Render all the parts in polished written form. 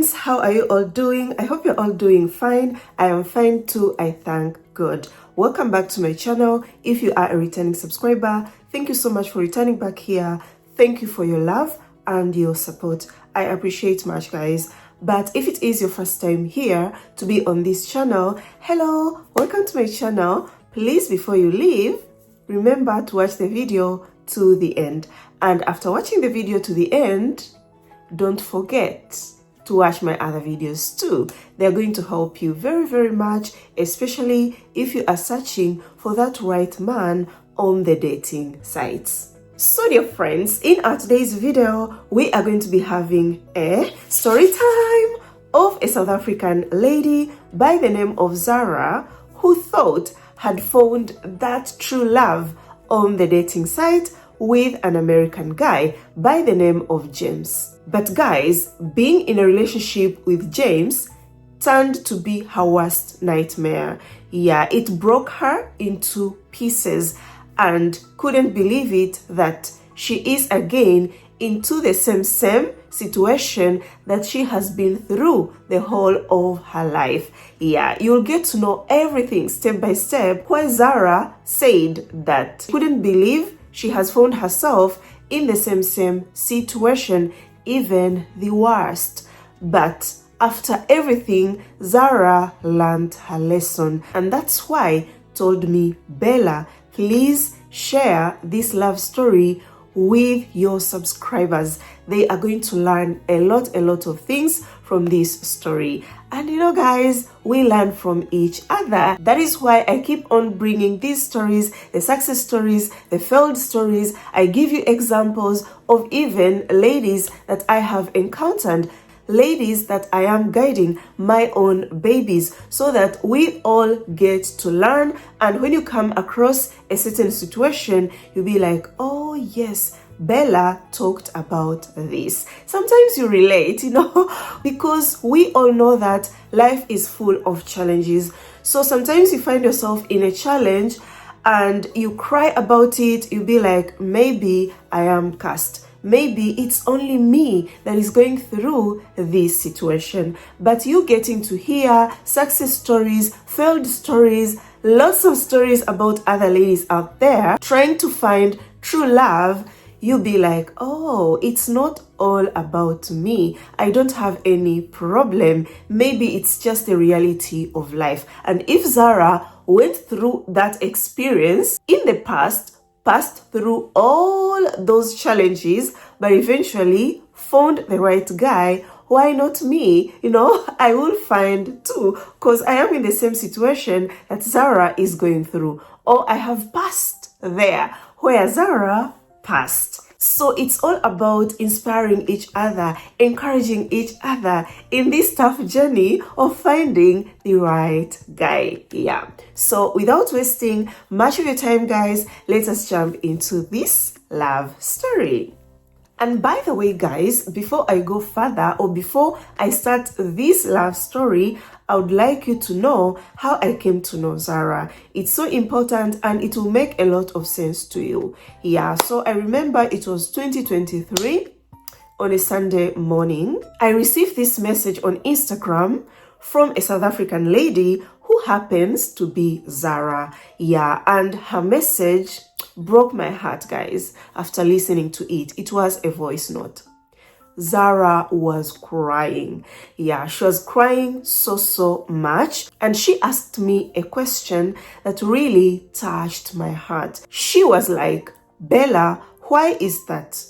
friends, how are you all doing? I hope you're all doing fine. I am fine too, I thank God. Welcome back to my channel. If you are a returning subscriber, thank you so much for returning back here. Thank you for your love and your support. I appreciate much, guys. But if it is your first time here to be on this channel, hello, welcome to my channel. Please, before you leave, remember to watch the video to the end. And after watching the video to the end, don't forget to watch my other videos too. They're going to help you very, very much, especially if you are searching for that right man on the dating sites. So dear friends, in our today's video, we are going to be having a story time of a South African lady by the name of Zara, who thought had found that true love on the dating site with an American guy by the name of James. But guys, being in a relationship with James turned to be her worst nightmare. Yeah, it broke her into pieces and couldn't believe it that she is again into the same situation that she has been through the whole of her life. Yeah, you'll get to know everything step by step, where Zara said that she couldn't believe she has found herself in the same situation, even the worst. But after everything, Zara learned her lesson, and that's why told me, Bella, please share this love story with your subscribers. They are going to learn a lot of things from this story. And you know, guys, we learn from each other. That is why I keep on bringing these stories, the success stories, the failed stories. I give you examples of even ladies that I have encountered, ladies that I am guiding, my own babies, so that we all get to learn. And when you come across a certain situation, you'll be like, oh yes, Bella talked about this. Sometimes you relate, because we all know that life is full of challenges. So sometimes you find yourself in a challenge and you cry about it. You'll be like, maybe I am cursed. Maybe it's only me that is going through this situation. But you getting to hear success stories, failed stories, lots of stories about other ladies out there trying to find true love, you'll be like, oh, it's not all about me. I don't have any problem. Maybe it's just the reality of life. And if Zara went through that experience in the past, passed through all those challenges, but eventually found the right guy, why not me? I will find too, because I am in the same situation that Zara is going through, or I have passed there where Zara passed. So it's all about inspiring each other, encouraging each other in this tough journey of finding the right guy. Yeah. So without wasting much of your time, guys, let us jump into this love story. And by the way, guys, before I go further, or before I start this love story, I would like you to know how I came to know Zara. It's so important and it will make a lot of sense to you. Yeah, so I remember it was 2023 on a Sunday morning. I received this message on Instagram from a South African lady who happens to be Zara. Yeah, and her message broke my heart, guys, after listening to it. It was a voice note. Zara was crying. Yeah, she was crying so much. And she asked me a question that really touched my heart. She was like, Bella, why is that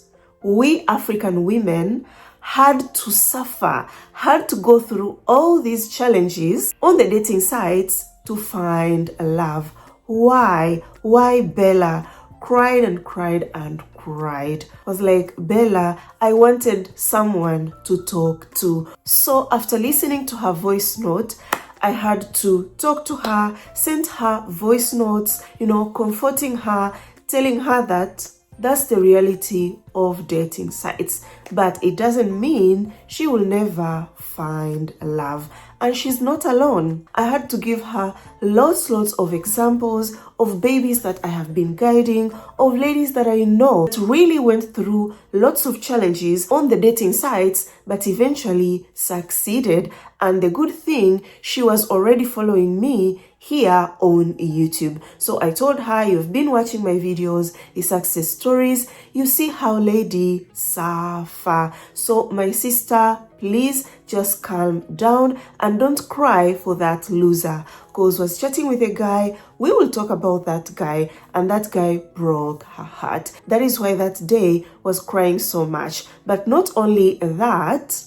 we African women had to suffer, had to go through all these challenges on the dating sites to find love? Why, Bella? Cried and cried and cried. I was like, Bella, I wanted someone to talk to. So after listening to her voice note, I had to talk to her, send her voice notes, comforting her, telling her that That's the reality of dating sites. But it doesn't mean she will never find love. And she's not alone. I had to give her lots of examples of babies that I have been guiding, of ladies that I know that really went through lots of challenges on the dating sites, but eventually succeeded. And the good thing, she was already following me here on YouTube. So I told her, you've been watching my videos, the success stories, you see how lady suffer. So my sister, please just calm down and don't cry for that loser. Because was chatting with a guy, we will talk about that guy, and that guy broke her heart. That is why that day was crying so much. But not only that,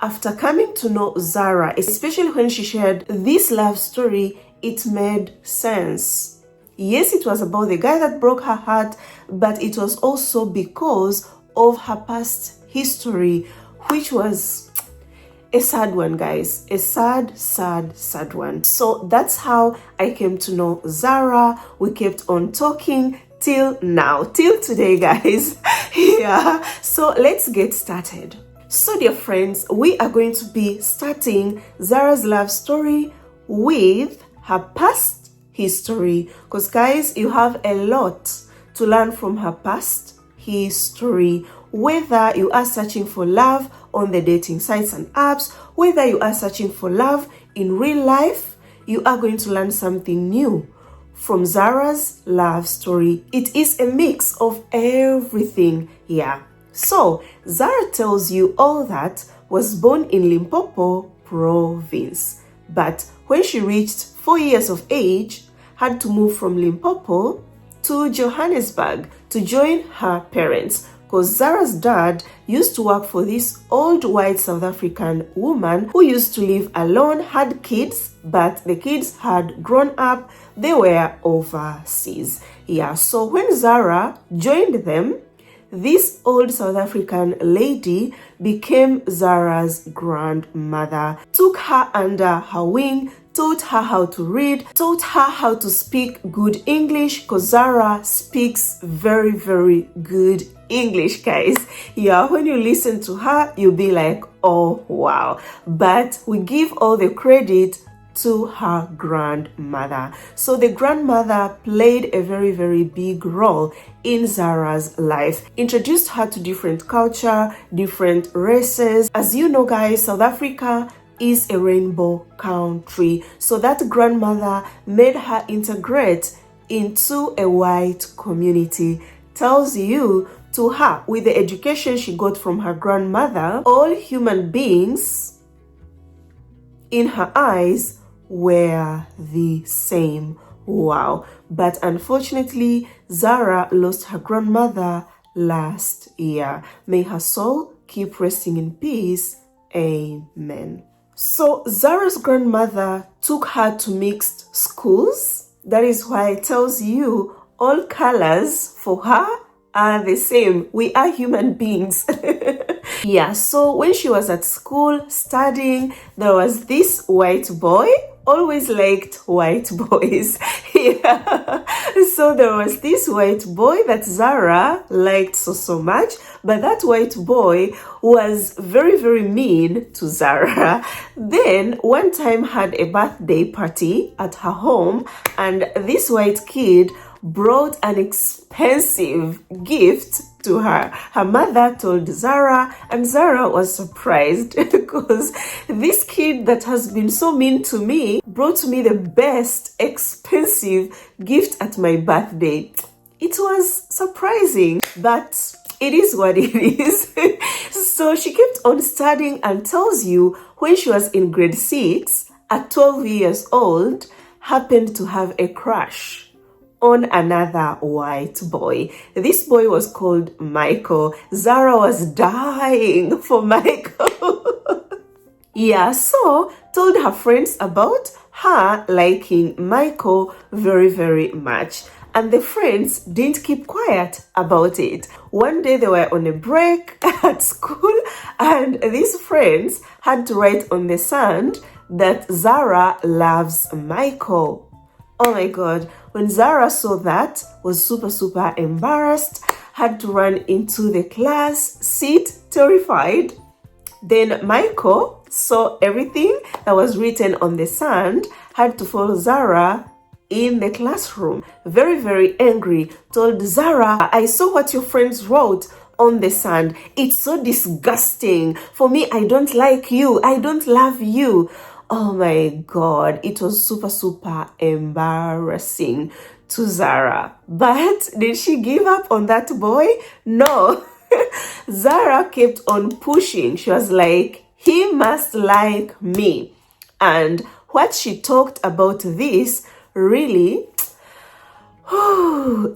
after coming to know Zara, especially when she shared this love story, it made sense. Yes, it was about the guy that broke her heart, but it was also because of her past history, which was a sad one, guys. A sad one. So that's how I came to know Zara. We kept on talking till now, till today, guys. Yeah, so let's get started. So dear friends, we are going to be starting Zara's love story with her past history, because guys, you have a lot to learn from her past history. Whether you are searching for love on the dating sites and apps, whether you are searching for love in real life, you are going to learn something new from Zara's love story. It is a mix of everything here. So Zara tells you all that was born in Limpopo province, but when she reached 4 years of age, had to move from Limpopo to Johannesburg to join her parents, because Zara's dad used to work for this old white South African woman who used to live alone, had kids, but the kids had grown up, they were overseas. Yeah, so when Zara joined them, this old South African lady became Zara's grandmother, took her under her wing, taught her how to read, taught her how to speak good English, because Zara speaks very good English, guys. Yeah, when you listen to her, you'll be like, oh wow. But we give all the credit to her grandmother. So the grandmother played a very big role in Zara's life, introduced her to different culture, different races. As you know, guys, South Africa is a rainbow country. So that grandmother made her integrate into a white community. Tells you, to her, with the education she got from her grandmother, all human beings in her eyes were the same. Wow. But unfortunately, Zara lost her grandmother last year. May her soul keep resting in peace. Amen. So Zara's grandmother took her to mixed schools. That is why it tells you all colors for her are the same. We are human beings. Yeah, so when she was at school studying, there was this white boy, always liked white boys. Yeah. So there was this white boy that Zara liked so much, but that white boy was very mean to Zara. Then one time had a birthday party at her home, and this white kid brought an expensive gift to her. Her mother told Zara, and Zara was surprised because this kid that has been so mean to me brought me the best expensive gift at my birthday. It was surprising, but it is what it is. So she kept on studying and tells you when she was in grade 6, at 12 years old, happened to have a crush on another white boy. This boy was called Michael. Zara was dying for Michael. Yeah, so told her friends about her liking Michael very much. And the friends didn't keep quiet about it. One day they were on a break at school, and these friends had to write on the sand that Zara loves Michael. Oh my God, when Zara saw that, was super embarrassed, had to run into the class, sit terrified. Then Michael saw everything that was written on the sand, had to follow Zara in the classroom. Very, very angry, told Zara, I saw what your friends wrote on the sand. It's so disgusting. For me, I don't like you. I don't love you. Oh my God. It was super, super embarrassing to Zara. But did she give up on that boy? No. Zara kept on pushing. She was like, he must like me. And what she talked about this really,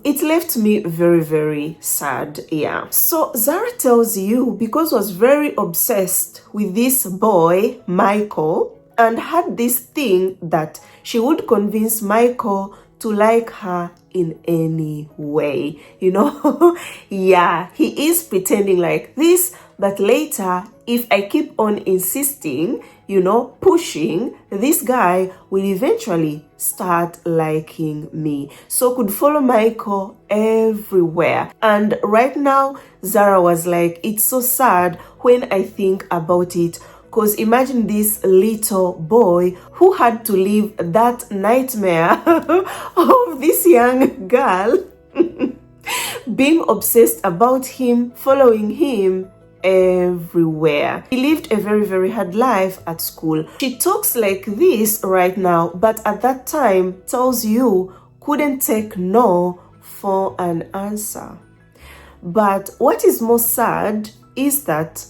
it left me very, very sad. Yeah. So Zara tells you, because was very obsessed with this boy, Michael, and had this thing that she would convince Michael to like her in any way, you know. Yeah, he is pretending like this, but later, if I keep on insisting, you know, pushing, this guy will eventually start liking me. So could follow Michael everywhere. And right now, Zara was like, it's so sad when I think about it. Because imagine this little boy who had to live that nightmare of this young girl being obsessed about him, following him everywhere. He lived a very, very hard life at school. She talks like this right now, but at that time tells you couldn't take no for an answer. But what is most sad is that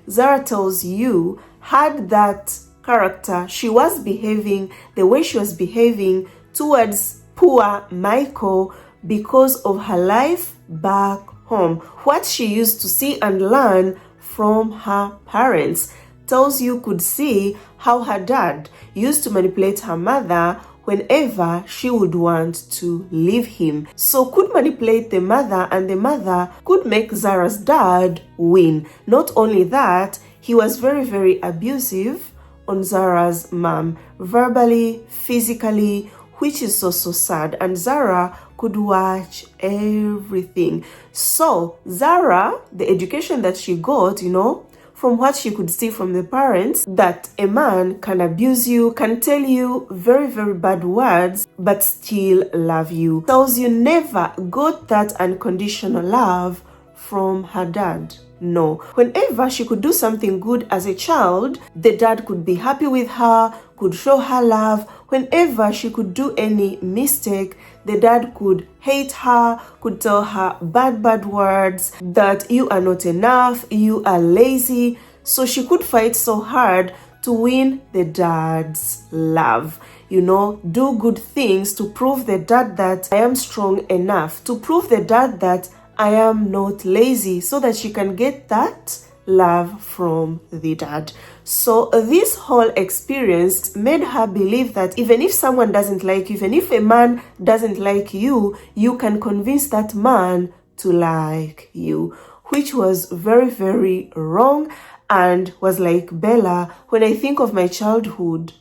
Zara tells you, had that character, she was behaving the way she was behaving towards poor Michael because of her life back home. What she used to see and learn from her parents. Tells you could see how her dad used to manipulate her mother whenever she would want to leave him. So could manipulate the mother, and the mother could make Zara's dad win. Not only that, he was very, very abusive on Zara's mom, verbally, physically, which is so, so sad. And Zara could watch everything. So Zara, the education that she got, you know, from what she could see from the parents, that a man can abuse you, can tell you very, very bad words, but still love you. Tells you never got that unconditional love from her dad. No. Whenever she could do something good as a child, the dad could be happy with her, could show her love. Whenever she could do any mistake, the dad could hate her, could tell her bad words, that you are not enough, you are lazy. So she could fight so hard to win the dad's love. You know, do good things to prove the dad that I am strong enough, to prove the dad that I am not lazy, so that she can get that love from the dad. So this whole experience made her believe that even if someone doesn't like you, even if a man doesn't like you, you can convince that man to like you, which was very, very wrong. And was like, Bella, when I think of my childhood,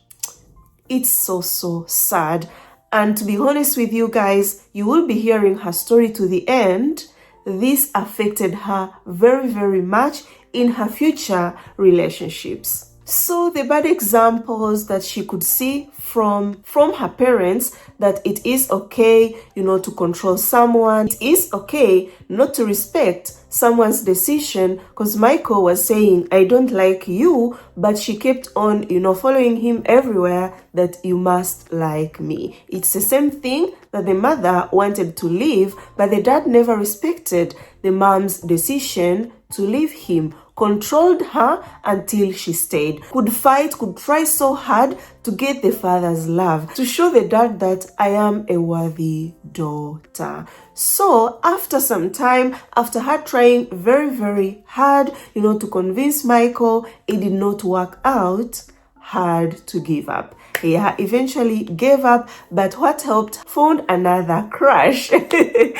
it's so, so sad. And to be honest with you guys, you will be hearing her story to the end. This affected her very, very much in her future relationships. So the bad examples that she could see from her parents, that it is okay, you know, to control someone. It is okay not to respect someone's decision, because Michael was saying, I don't like you, but she kept on, you know, following him everywhere, that you must like me. It's the same thing that the mother wanted to leave, but the dad never respected the mom's decision to leave him. Controlled her until she stayed. Could fight, could try so hard to get the father's love, to show the dad that I am a worthy daughter. So after some time, after her trying very, very hard, you know, to convince Michael, it did not work out, had to give up. Yeah, eventually gave up, but what helped, found another crush in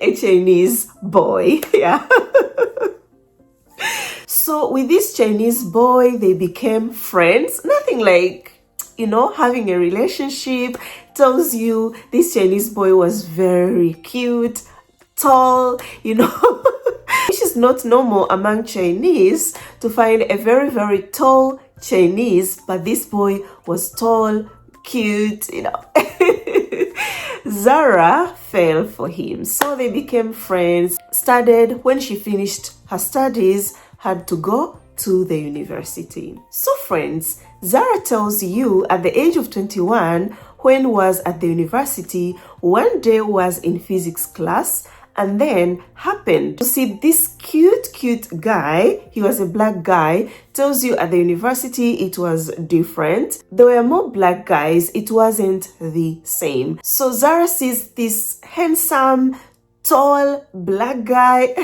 a Chinese boy. Yeah. So with this Chinese boy, they became friends. Nothing like, you know, having a relationship. Tells you this Chinese boy was very cute, tall, which is not normal among Chinese to find a very, very tall Chinese, but this boy was tall, cute, Zara fell for him, so they became friends. Started when she finished her studies, had to go to the university. So friends, Zara tells you at the age of 21, when was at the university, one day was in physics class, and then happened to see this cute guy. He was a black guy. Tells you at the university it was different. There were more black guys. It wasn't the same. So Zara sees this handsome, tall black guy,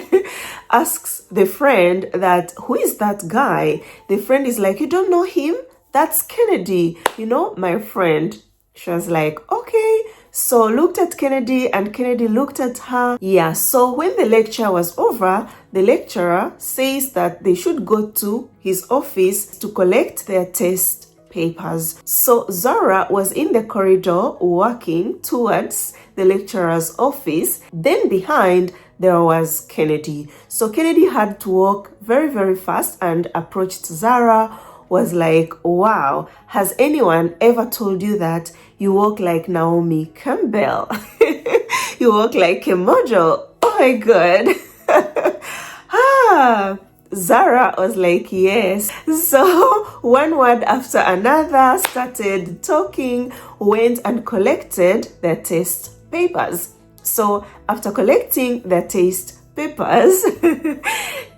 asks the friend that, who is that guy? The friend is like, you don't know him? That's Kennedy, my friend. She was like, okay. So looked at Kennedy and Kennedy looked at her. Yeah, so when the lecture was over, the lecturer says that they should go to his office to collect their test papers. So Zara was in the corridor walking towards the lecturer's office. Then behind there was Kennedy. So Kennedy had to walk very, very fast and approached Zara. Was like, wow, has anyone ever told you that you walk like Naomi Campbell? You walk like a model. Oh my God. Zara was like, yes. So one word after another, started talking, went and collected their test papers. So after collecting their test papers,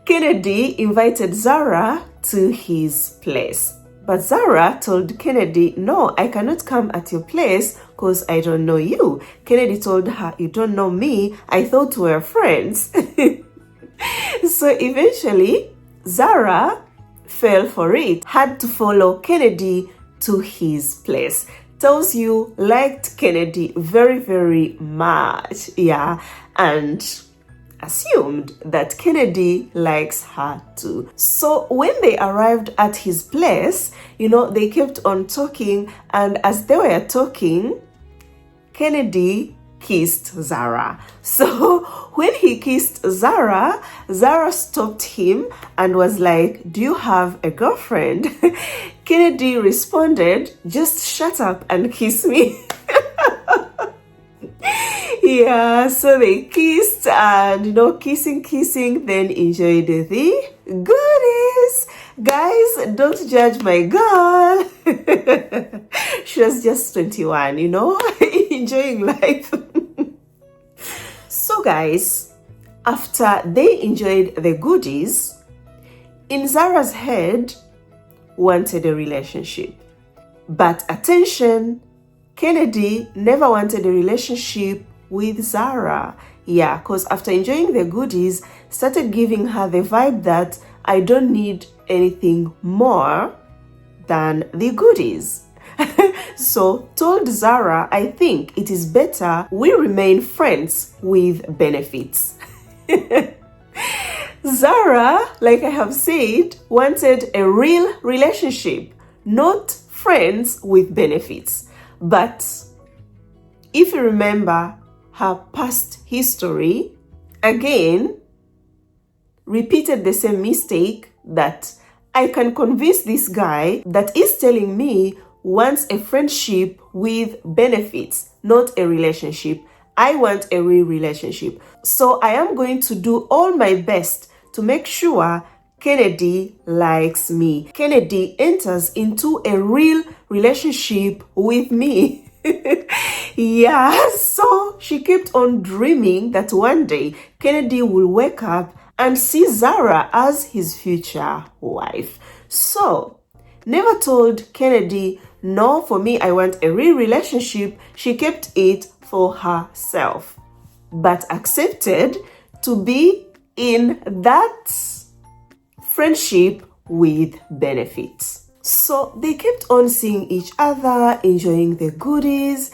Kennedy invited Zara to his place. But Zara told Kennedy, no, I cannot come at your place because I don't know you. Kennedy told her, you don't know me. I thought we were friends. So eventually, Zara fell for it, had to follow Kennedy to his place. Tells you, liked Kennedy very, very much. Yeah, and assumed that Kennedy likes her too. So when they arrived at his place, they kept on talking, and as they were talking, Kennedy kissed Zara. So when he kissed Zara, Zara stopped him and was like, do you have a girlfriend? Kennedy responded, just shut up and kiss me. Yeah, so they kissed and, kissing, then enjoyed the goodies. Guys, don't judge my girl. She was just 21, enjoying life. So guys, after they enjoyed the goodies, in Zara's head, wanted a relationship. But attention, Kennedy never wanted a relationship with Zara. Yeah, because after enjoying the goodies, started giving her the vibe that I don't need anything more than the goodies. So told Zara, I think it is better we remain friends with benefits. Zara, like I have said, wanted a real relationship, not friends with benefits. But if you remember her past history, again, repeated the same mistake that I can convince this guy that is telling me wants a friendship with benefits, not a relationship. I want a real relationship. So I am going to do all my best to make sure Kennedy likes me. Kennedy enters into a real relationship with me. Yeah, so she kept on dreaming that one day Kennedy will wake up and see Zara as his future wife. So, never told Kennedy, no, for me, I want a real relationship. She kept it for herself, but accepted to be in that friendship with benefits. So they kept on seeing each other, enjoying the goodies.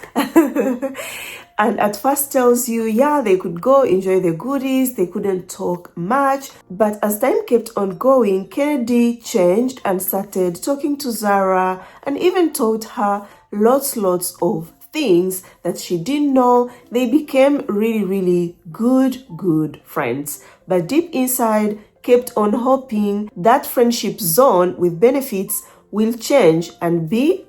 And at first tells you, yeah, they could go enjoy the goodies. They couldn't talk much. But as time kept on going, Kennedy changed and started talking to Zara and even told her lots of things that she didn't know. They became really, really good friends. But deep inside, kept on hoping that friendship zone with benefits will change and be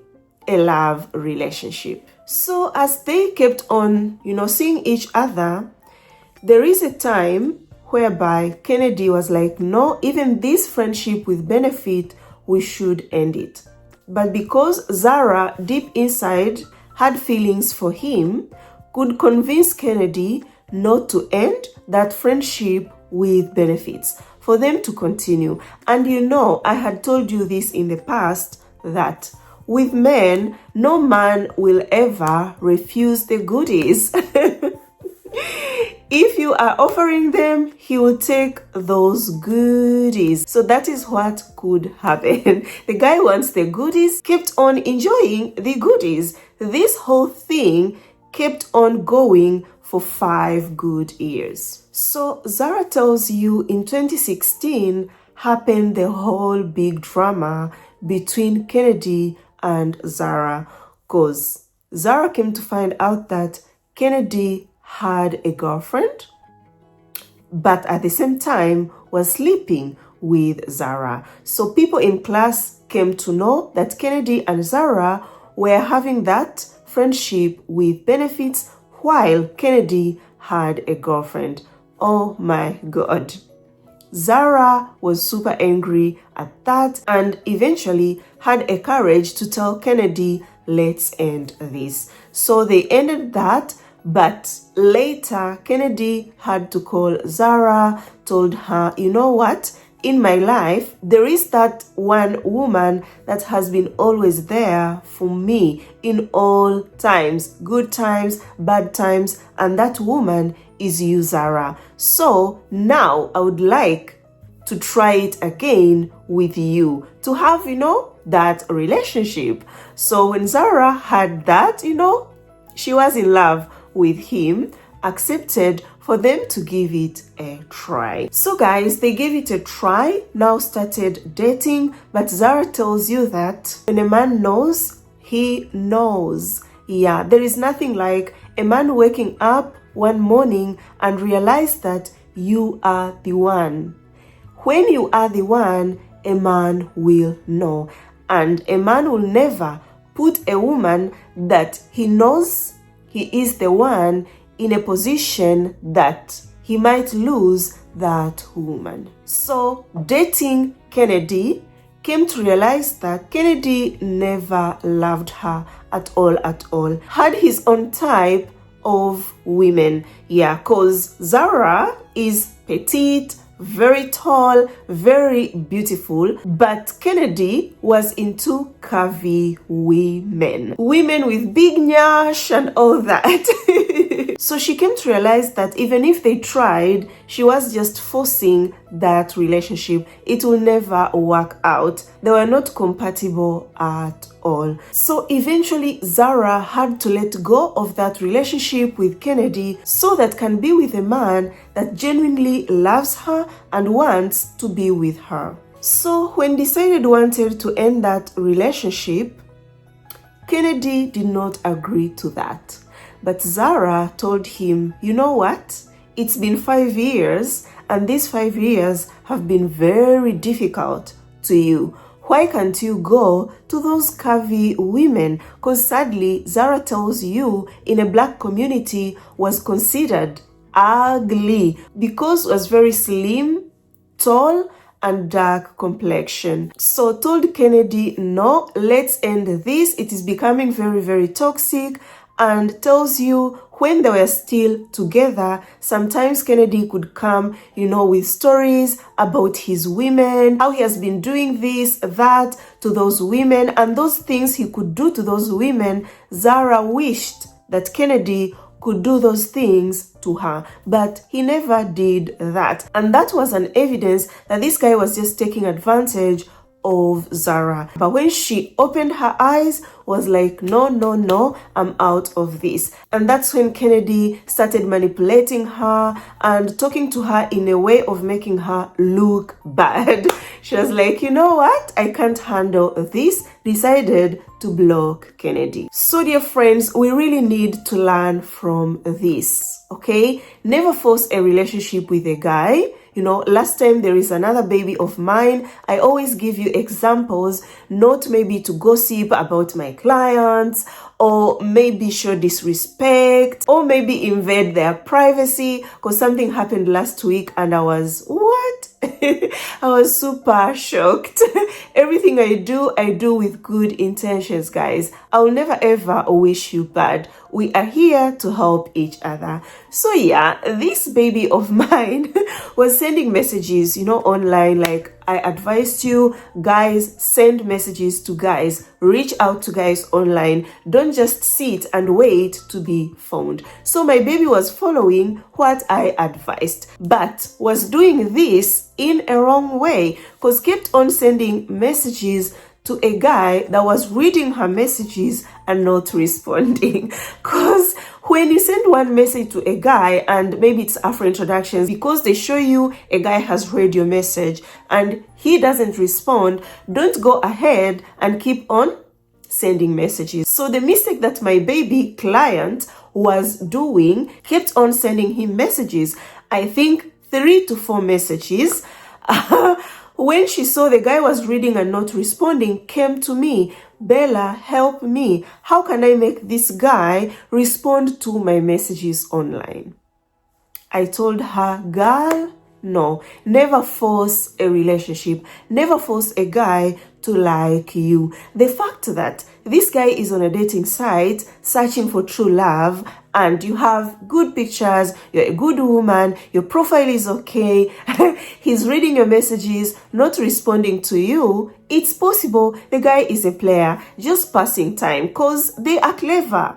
a love relationship. So as they kept on, seeing each other, there is a time whereby Kennedy was like, no, even this friendship with benefit, we should end it. But because Zara, deep inside, had feelings for him, could convince Kennedy not to end that friendship with benefits, for them to continue. And I had told you this in the past, that with men, no man will ever refuse the goodies. If you are offering them, he will take those goodies. So that is what could happen. The guy wants the goodies, kept on enjoying the goodies. This whole thing kept on going for 5 good years. So Zara tells you in 2016 happened the whole big drama between Kennedy and Zara, because Zara came to find out that Kennedy had a girlfriend, but at the same time was sleeping with Zara. So people in class came to know that Kennedy and Zara were having that friendship with benefits while Kennedy had a girlfriend. Oh my God. Zara was super angry at that and eventually had a courage to tell Kennedy, let's end this. So they ended that. But later, Kennedy had to call Zara, told her, you know what? In my life, there is that one woman that has been always there for me in all times, good times, bad times, and that woman is you, Zara. So now I would like to try it again with you, to have, that relationship. So when Zara had that, she was in love with him, accepted for them to give it a try. So guys, they gave it a try, now started dating, but Zara tells you that when a man knows, he knows. Yeah, there is nothing like a man waking up one morning and realize that you are the one. When you are the one, a man will know. And a man will never put a woman that he knows he is the one in a position that he might lose that woman. So dating Kennedy, came to realize that Kennedy never loved her at all. Had his own type of women. Yeah, because Zara is petite, very tall, very beautiful, but Kennedy was into curvy women with big nyash and all that. So she came to realize that even if they tried, she was just forcing that relationship. It will never work out. They were not compatible at all. So eventually Zara had to let go of that relationship with Kennedy so that can be with a man that genuinely loves her and wants to be with her. So when decided wanted to end that relationship, Kennedy did not agree to that. But Zara told him, you know what? It's been 5 years and these 5 years have been very difficult to you. Why can't you go to those curvy women? Because sadly, Zara tells you in a black community was considered ugly because was very slim, tall, and dark complexion. So told Kennedy, no, let's end this. It is becoming very, very toxic. And tells you when they were still together, sometimes Kennedy could come, with stories about his women, how he has been doing this, that to those women, and those things he could do to those women. Zara wished that Kennedy could do those things to her, but he never did that. And that was an evidence that this guy was just taking advantage of Zara. But when she opened her eyes, was like, no, no, no, I'm out of this. And that's when Kennedy started manipulating her and talking to her in a way of making her look bad. She was like, you know what? I can't handle this. Decided to block Kennedy. So dear friends, we really need to learn from this, okay? Never force a relationship with a guy. You know, last time there is another baby of mine, I always give you examples, not maybe to gossip about my clients, or maybe show disrespect, or maybe invade their privacy, because something happened last week and I was, what? I was super shocked. Everything I do with good intentions, guys. I'll never ever wish you bad. We are here to help each other. So yeah, this baby of mine was sending messages, you know, online, like I advised you, guys, send messages to guys, reach out to guys online. Don't just sit and wait to be found. So my baby was following what I advised, but was doing this in a wrong way, because kept on sending messages to a guy that was reading her messages and not responding. Because when you send one message to a guy and maybe it's after introductions, because they show you a guy has read your message and he doesn't respond, don't go ahead and keep on sending messages. So the mistake that my baby client was doing, kept on sending him messages, I think 3 to 4 messages. When she saw the guy was reading and not responding, came to me, Bella, help me. How can I make this guy respond to my messages online? I told her, girl, no, never force a relationship. Never force a guy to like you. The fact that this guy is on a dating site searching for true love and you have good pictures, you're a good woman, your profile is okay, he's reading your messages, not responding to you, it's possible the guy is a player, just passing time, because they are clever.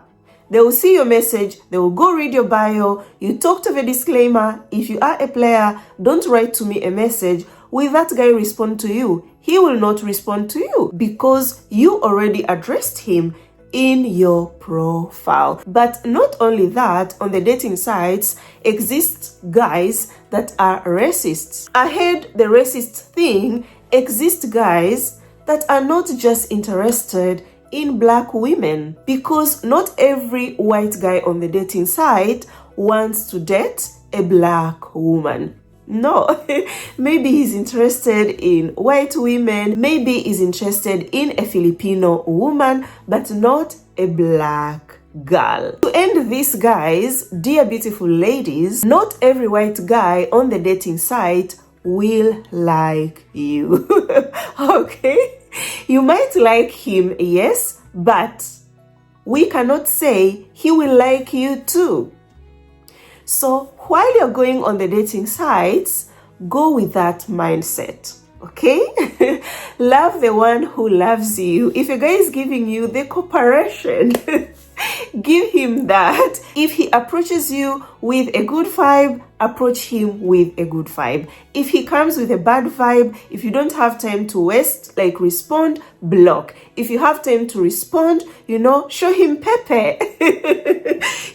They will see your message, they will go read your bio, you talked of a disclaimer, if you are a player, don't write to me a message. Will that guy respond to you? He will not respond to you because you already addressed him in your profile. But not only that, on the dating sites exist guys that are racists. Ahead the racist thing, exist guys that are not just interested in black women, because not every white guy on the dating site wants to date a black woman. No, maybe he's interested in white women, maybe he's interested in a Filipino woman, but not a black girl. To end this, guys, dear beautiful ladies, not every white guy on the dating site will like you. Okay? You might like him, yes, but we cannot say he will like you too. So while you're going on the dating sites, go with that mindset, okay? Love the one who loves you. If a guy is giving you the cooperation, give him that. If he approaches you with a good vibe, approach him with a good vibe. If he comes with a bad vibe, if you don't have time to waste, like respond, block. If you have time to respond, you know, show him pepe.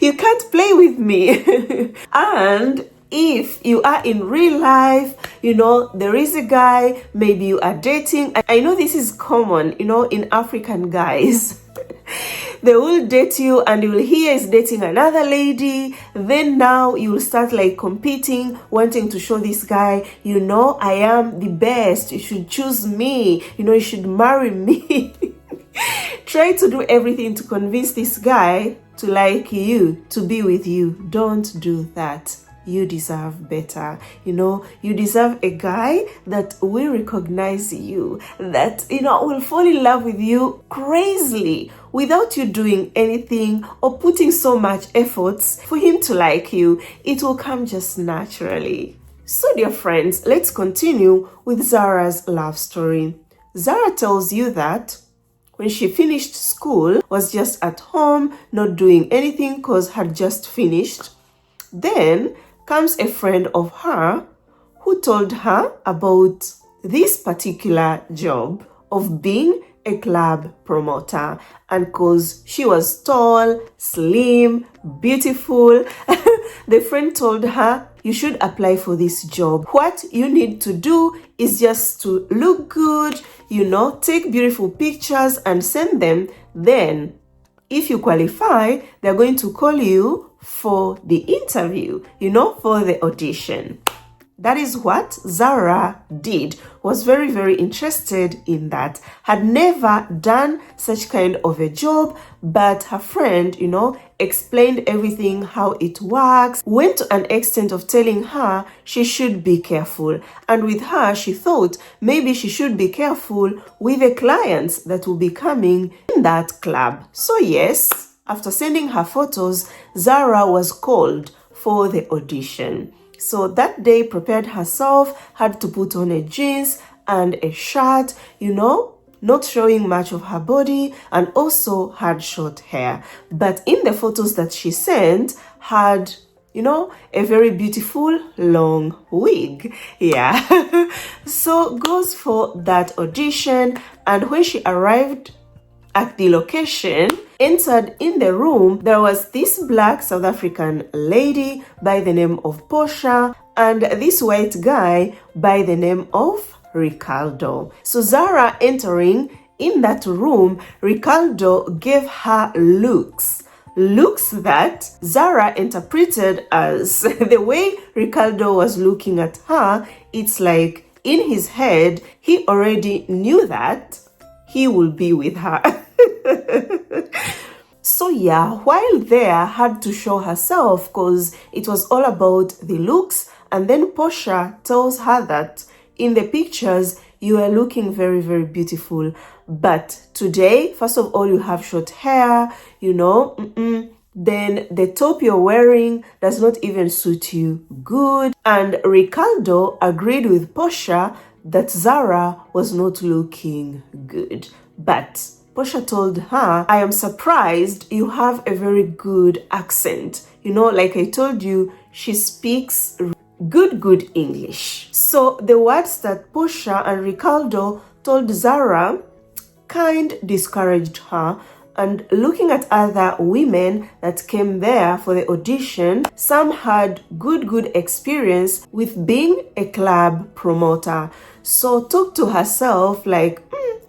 You can't play with me. And if you are in real life, you know, there is a guy, maybe you are dating. I know this is common, you know, in African guys. They will date you and you will hear he's dating another lady. Then now you will start like competing, wanting to show this guy, you know, I am the best. You should choose me. You know, you should marry me. Try to do everything to convince this guy to like you, to be with you. Don't do that. You deserve better. You know, you deserve a guy that will recognize you, that, you know, will fall in love with you crazily without you doing anything or putting so much efforts for him to like you. It will come just naturally. So dear friends, let's continue with Zara's love story. Zara tells you that when she finished school, was just at home, not doing anything because had just finished. Then comes a friend of her who told her about this particular job of being a club promoter. And because she was tall, slim, beautiful, the friend told her, you should apply for this job. What you need to do is just to look good, take beautiful pictures and send them. Then if you qualify, they're going to call you for the interview, for the audition. That is what Zara did, was very, very interested in that. Had never done such kind of a job, but her friend, explained everything, how it works, went to an extent of telling her she should be careful. And with her, she thought maybe she should be careful with the clients that will be coming in that club. So yes, after sending her photos, Zara was called for the audition. So that day, prepared herself, had to put on a jeans and a shirt, not showing much of her body, and also had short hair. But in the photos that she sent, had, a very beautiful long wig. Yeah. So goes for that audition, and when she arrived at the location, entered in the room, there was this black South African lady by the name of Portia and this white guy by the name of Ricardo. So Zara entering in that room, Ricardo gave her looks that Zara interpreted as the way Ricardo was looking at her. It's like in his head, he already knew that he will be with her. So yeah, while there, had to show herself because it was all about the looks. And then Portia tells her that in the pictures, you are looking very, very beautiful. But today, first of all, you have short hair, then the top you're wearing does not even suit you good. And Ricardo agreed with Portia that Zara was not looking good. But Portia told her, I am surprised you have a very good accent. Like I told you, she speaks good English. So the words that Portia and Ricardo told Zara kind discouraged her. And looking at other women that came there for the audition, some had good experience with being a club promoter. So talked to herself like,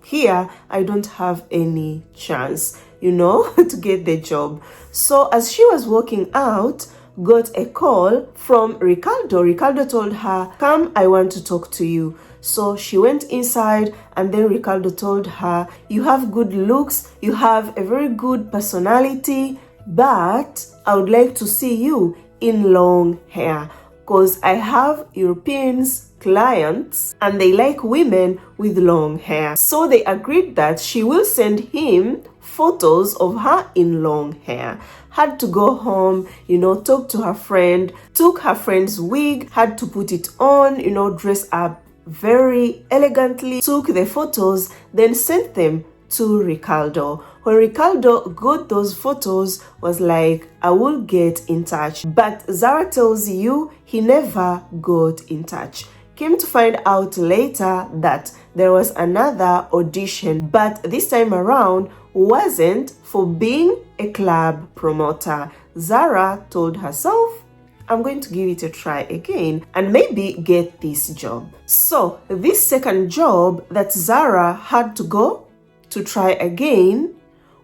here, I don't have any chance, to get the job. So as she was walking out, got a call from Ricardo. Ricardo told her, come, I want to talk to you. So she went inside and then Ricardo told her, you have good looks, you have a very good personality, but I would like to see you in long hair because I have Europeans clients and they like women with long hair. So they agreed that she will send him photos of her in long hair. Had to go home, talk to her friend, took her friend's wig, had to put it on, dress up very elegantly, took the photos, then sent them to Ricardo. When Ricardo got those photos, was like, I will get in touch. But Zara tells you he never got in touch. Came to find out later that there was another audition, but this time around wasn't for being a club promoter. Zara told herself, I'm going to give it a try again and maybe get this job. So this second job that Zara had to go to try again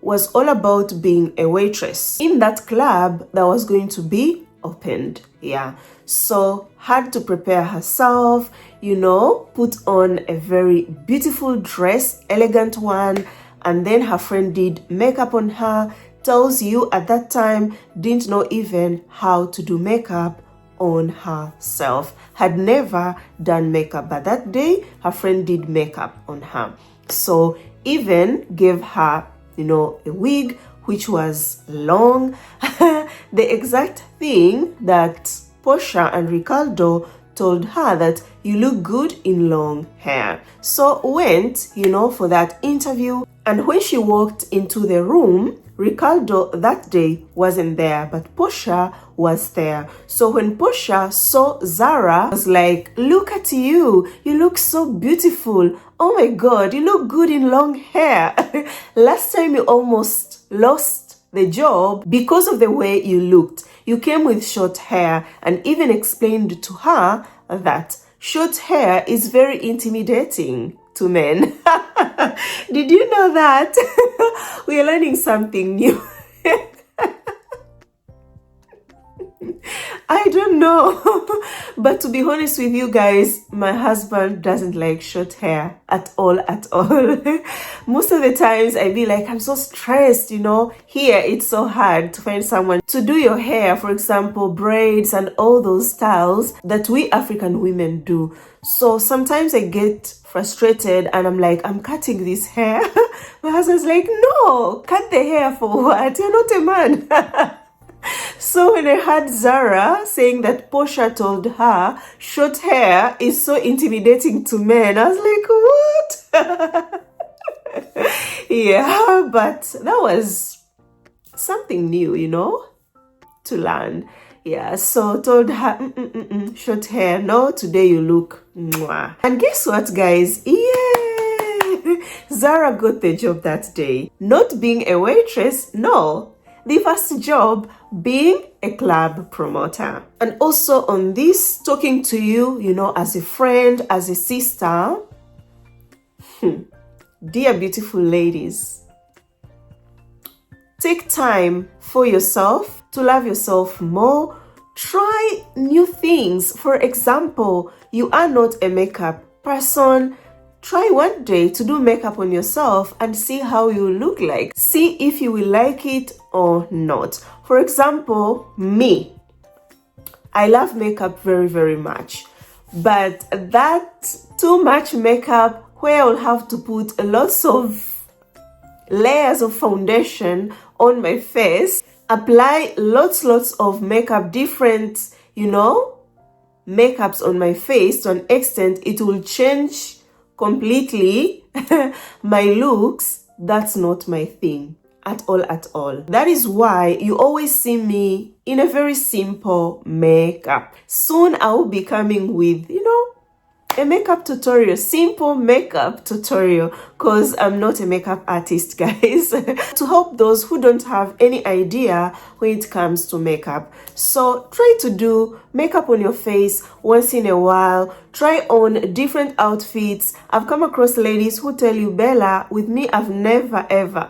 was all about being a waitress in that club that was going to be opened. Yeah. So had to prepare herself, put on a very beautiful dress, elegant one. And then her friend did makeup on her. Tells you at that time, didn't know even how to do makeup on herself. Had never done makeup. But that day, her friend did makeup on her. So even gave her, a wig, which was long. The exact thing that Portia and Ricardo told her that you look good in long hair. So went, for that interview. And when she walked into the room, Ricardo that day wasn't there, but Portia was there. So when Portia saw Zara, was like, look at you. You look so beautiful. Oh my God, you look good in long hair. Last time you almost lost the job because of the way you looked. You came with short hair and even explained to her that short hair is very intimidating to men. Did you know that? We are learning something new. I don't know. But to be honest with you guys, my husband doesn't like short hair at all, at all. Most of the times I be like, I'm so stressed, you know. Here, it's so hard to find someone to do your hair, for example, braids and all those styles that we African women do. So sometimes I get frustrated and I'm like, I'm cutting this hair. My husband's like, no, cut the hair for what? You're not a man. So when I heard Zara saying that Portia told her short hair is so intimidating to men, I was like, what? Yeah, but that was something new, you know, to learn. Yeah, so told her, short hair, no, today you look mwah. And guess what, guys? Yeah, Zara got the job that day. Not being a waitress, no. The first job being a club promoter. And also on this, talking to you, you know, as a friend, as a sister. Dear beautiful ladies, take time for yourself to love yourself more. Try new things. For example, you are not a makeup person. Try one day to do makeup on yourself and see how you look like. See if you will like it or not. For example, me. I love makeup very, very much. But that too much makeup where I'll have to put lots of layers of foundation on my face, apply lots of makeup, different, you know, makeups on my face to an extent it will change completely my looks. That's not my thing at all. That is why you always see me in a very simple makeup. Soon I will be coming with, you know, a makeup tutorial, simple makeup tutorial, because I'm not a makeup artist, guys. To help those who don't have any idea when it comes to makeup. So try to do makeup on your face once in a while. Try on different outfits. I've come across ladies who tell you, Bella, with me, I've never ever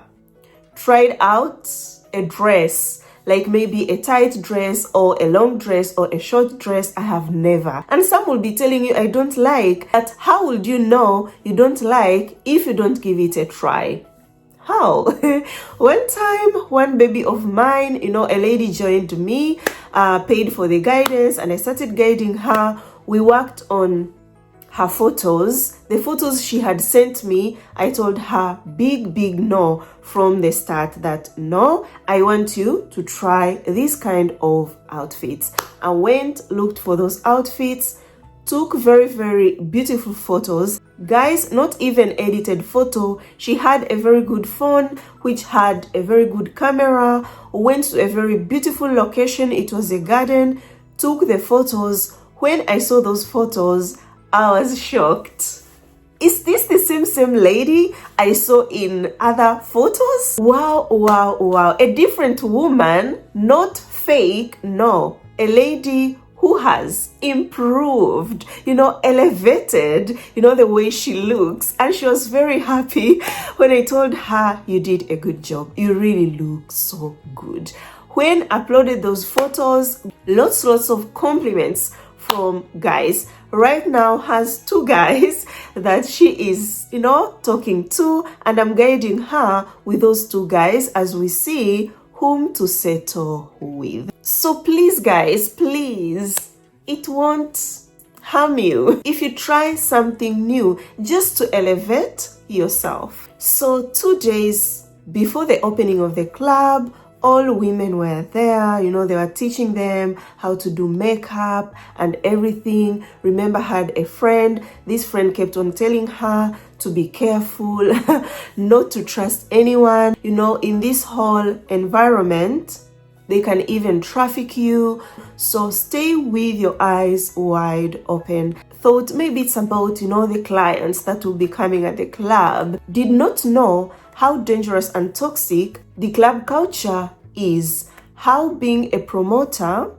tried out a dress, like maybe a tight dress or a long dress or a short dress. I have never. And some will be telling you, I don't like. But how would you know you don't like if you don't give it a try? How? One time, one baby of mine, you know, a lady joined me, paid for the guidance, and I started guiding her. We worked on her photos. The photos she had sent me, I told her big no from the start that no, I want you to try this kind of outfits. I went, looked for those outfits, took very beautiful photos. Guys, not even edited photo. She had a very good phone which had a very good camera. Went to a very beautiful location. It was a garden. Took the photos. When I saw those photos, I was shocked. Is this the same lady I saw in other photos? Wow. A different woman, not fake, no. A lady who has improved, you know, elevated, you know, the way she looks. And she was very happy when I told her, you did a good job. You really look so good. When I uploaded those photos, lots of compliments from guys. Right now has 2 guys that she is, you know, talking to, and I'm guiding her with those 2 guys as we see whom to settle with. So please guys, please, it won't harm you if you try something new just to elevate yourself. So 2 days before the opening of the club, all women were there, you know, they were teaching them how to do makeup and everything. Remember, had a friend. This friend kept on telling her to be careful, not to trust anyone. You know, in this whole environment, they can even traffic you. So stay with your eyes wide open. Thought maybe it's about, you know, the clients that will be coming at the club. Did not know how dangerous and toxic the club culture is. How being a promoter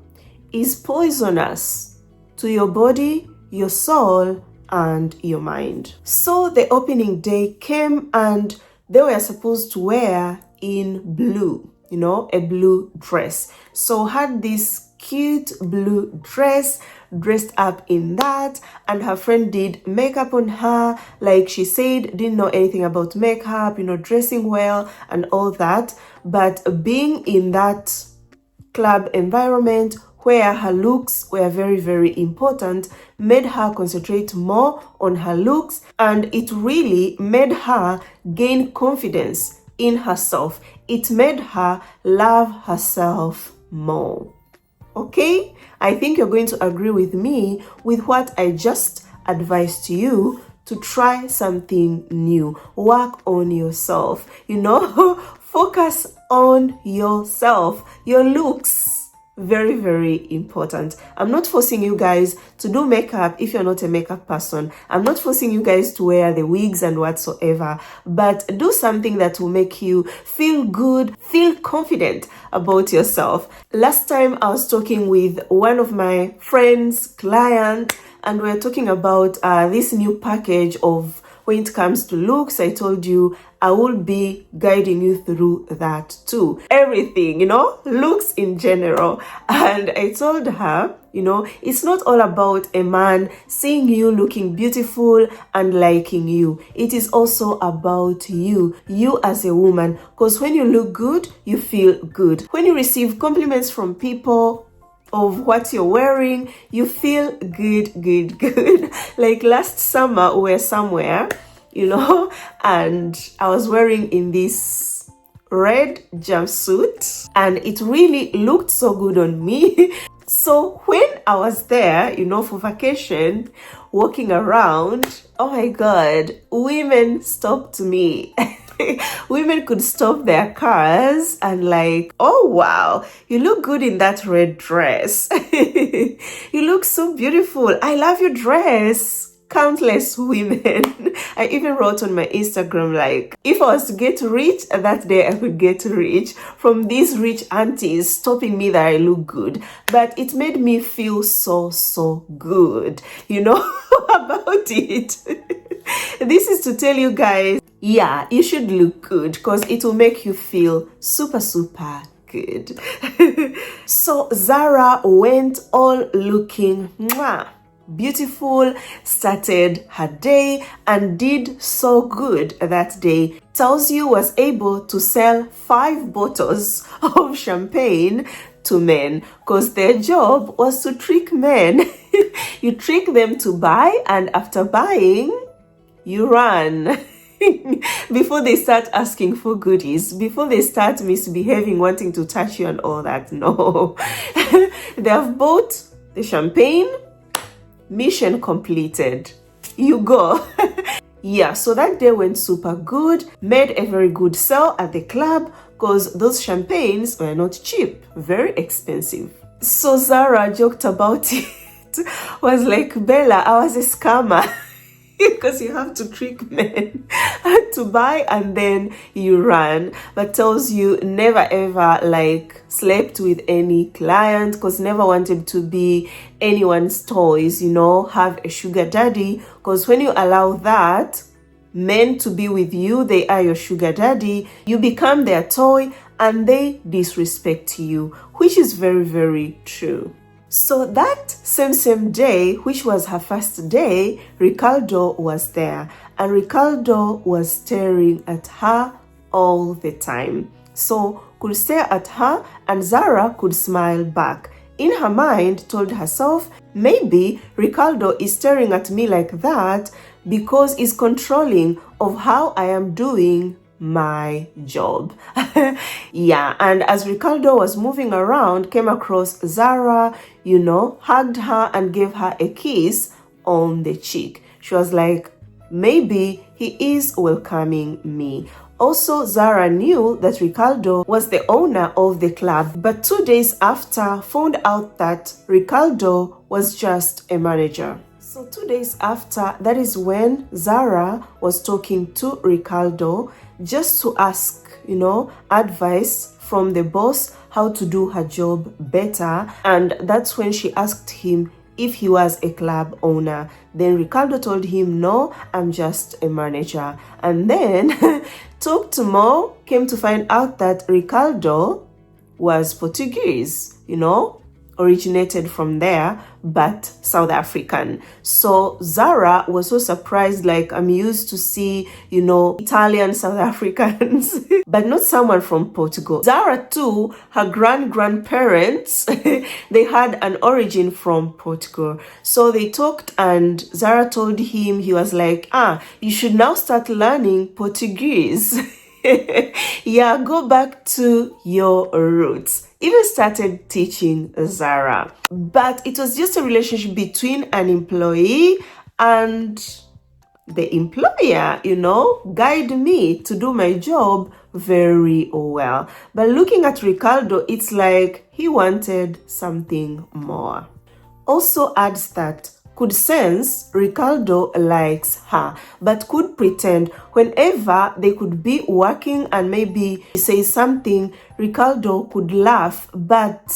is poisonous to your body, your soul, and your mind. So the opening day came and they were supposed to wear in blue, you know, a blue dress. So had this cute blue dress, dressed up in that, and her friend did makeup on her. Like she said, didn't know anything about makeup, you know, dressing well and all that. But being in that club environment where her looks were very, very important, made her concentrate more on her looks, and it really made her gain confidence in herself. It made her love herself more. Okay, I think you're going to agree with me with what I just advised to you, to try something new. Work on yourself, you know, focus on yourself, your looks. Very, very important. I'm not forcing you guys to do makeup if you're not a makeup person. I'm not forcing you guys to wear the wigs and whatsoever, but do something that will make you feel good, feel confident about yourself. Last time I was talking with one of my friends, client, and we're talking about this new package of when it comes to looks. I told you I will be guiding you through that too. Everything, you know, looks in general. And I told her, you know, it's not all about a man seeing you looking beautiful and liking you. It is also about you as a woman. Because when you look good, you feel good. When you receive compliments from people of what you're wearing, you feel good. Like last summer, we were somewhere, you know, and I was wearing in this red jumpsuit and it really looked so good on me. So when I was there, you know, for vacation, walking around, oh my God, women stopped me. Women could stop their cars and like, oh wow, you look good in that red dress. You look so beautiful. I love your dress. Countless women. I even wrote on my Instagram, like, if I was to get rich that day, I could get rich from these rich aunties stopping me that I look good. But it made me feel so good, you know, about it. This is to tell you guys, yeah, you should look good because it will make you feel super good. So Zara went all looking beautiful, started her day and did so good that day. Tells you was able to sell 5 bottles of champagne to men because their job was to trick men. You trick them to buy, and after buying, you run. Before they start asking for goodies, before they start misbehaving, wanting to touch you and all that. No. They have bought the champagne. Mission completed. You go. Yeah, so that day went super good. Made a very good sale at the club because those champagnes were not cheap, very expensive. So Zara joked about it. Was like, Bella, I was a scammer. Because you have to trick men to buy and then you run. But tells you never ever like slept with any client, because never wanted to be anyone's toys, you know, have a sugar daddy. Because when you allow that men to be with you, they are your sugar daddy, you become their toy and they disrespect you, which is very true. So that same day, which was her first day, Ricardo was there and Ricardo was staring at her all the time. So could stare at her and Zara could smile back. In her mind, told herself, maybe Ricardo is staring at me like that because he's controlling of how I am doing my job. Yeah, and as Ricardo was moving around, came across Zara, hugged her and gave her a kiss on the cheek. She was like, maybe he is welcoming me. Also, Zara knew that Ricardo was the owner of the club, but 2 days after, found out that Ricardo was just a manager. So 2 days after, that is when Zara was talking to Ricardo just to ask, advice from the boss how to do her job better. And that's when she asked him if he was a club owner. Then Ricardo told him, no, I'm just a manager. And then talked more, came to find out that Ricardo was Portuguese, originated from there, but South African. So Zara was so surprised, like, I'm used to see, Italian South Africans, but not someone from Portugal. Zara too, her grandparents, they had an origin from Portugal. So they talked and Zara told him, he was like, you should now start learning Portuguese. Yeah, go back to your roots. Even started teaching Zara. But it was just a relationship between an employee and the employer, guide me to do my job very well. But looking at Ricardo, it's like he wanted something more. Also adds that could sense Ricardo likes her, but could pretend whenever they could be working and maybe say something, Ricardo could laugh, but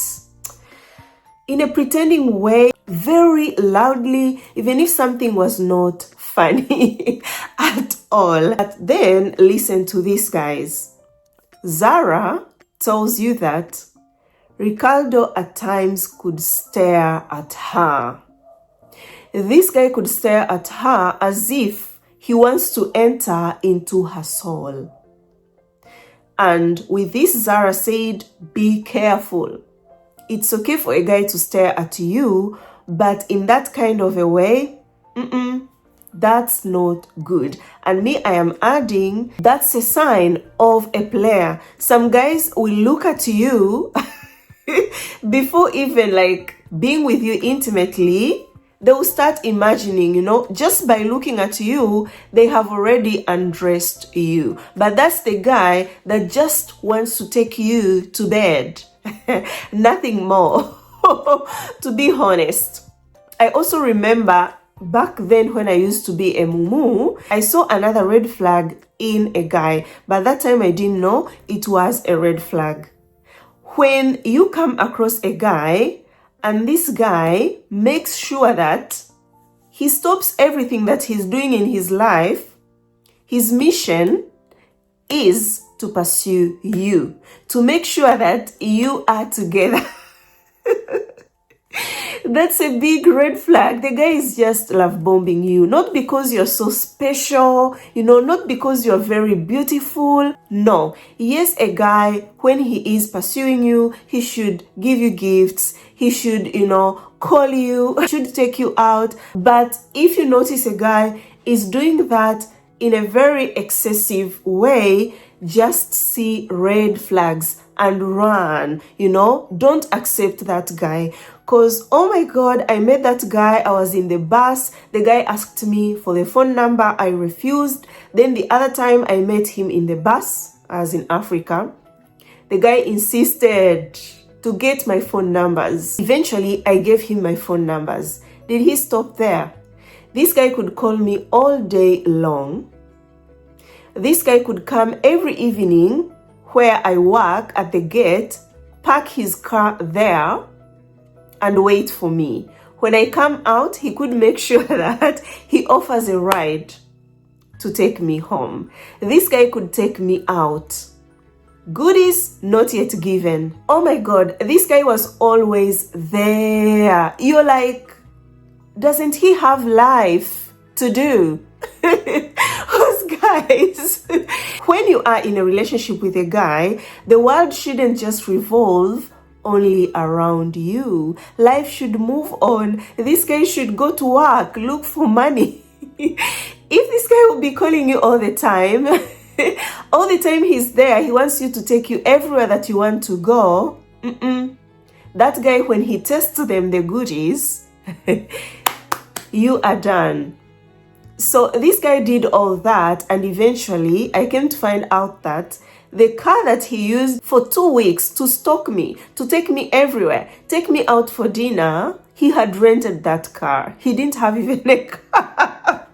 in a pretending way, very loudly, even if something was not funny at all. But then listen to this, guys. Zara tells you that Ricardo at times could stare at her. This guy could stare at her as if he wants to enter into her soul. And with this, Zara said, be careful. It's okay for a guy to stare at you, but in that kind of a way, that's not good. And me, I am adding, that's a sign of a player. Some guys will look at you before even like being with you intimately. They will start imagining, just by looking at you, they have already undressed you. But that's the guy that just wants to take you to bed. Nothing more, to be honest. I also remember back then when I used to be a mumu, I saw another red flag in a guy. But that time I didn't know it was a red flag. When you come across a guy, and this guy makes sure that he stops everything that he's doing in his life. His mission is to pursue you, to make sure that you are together. That's a big red flag. The guy is just love bombing you, not because you're so special, not because you're very beautiful. No. Yes, a guy, when he is pursuing you, he should give you gifts. He should, call you, should take you out. But if you notice a guy is doing that in a very excessive way, just see red flags and run, don't accept that guy. Because, oh my God, I met that guy, I was in the bus, the guy asked me for the phone number, I refused. Then the other time I met him in the bus, I was in Africa, the guy insisted to get my phone numbers. Eventually, I gave him my phone numbers. Did he stop there? This guy could call me all day long. This guy could come every evening where I work at the gate, park his car there, and wait for me. When I come out, he could make sure that he offers a ride to take me home. This guy could take me out. Goodies not yet given. Oh my God, this guy was always there. You're like, doesn't he have life to do? Guys, when you are in a relationship with a guy, the world shouldn't just revolve only around you. Life should move on. This guy should go to work, look for money. If this guy will be calling you all the time, All the time he's there, he wants you to take you everywhere that you want to go. That guy, when he tests them, the goodies, you are done. So this guy did all that, and eventually I came to find out that the car that he used for 2 weeks to stalk me, to take me everywhere, take me out for dinner, he had rented that car. He didn't have even a car.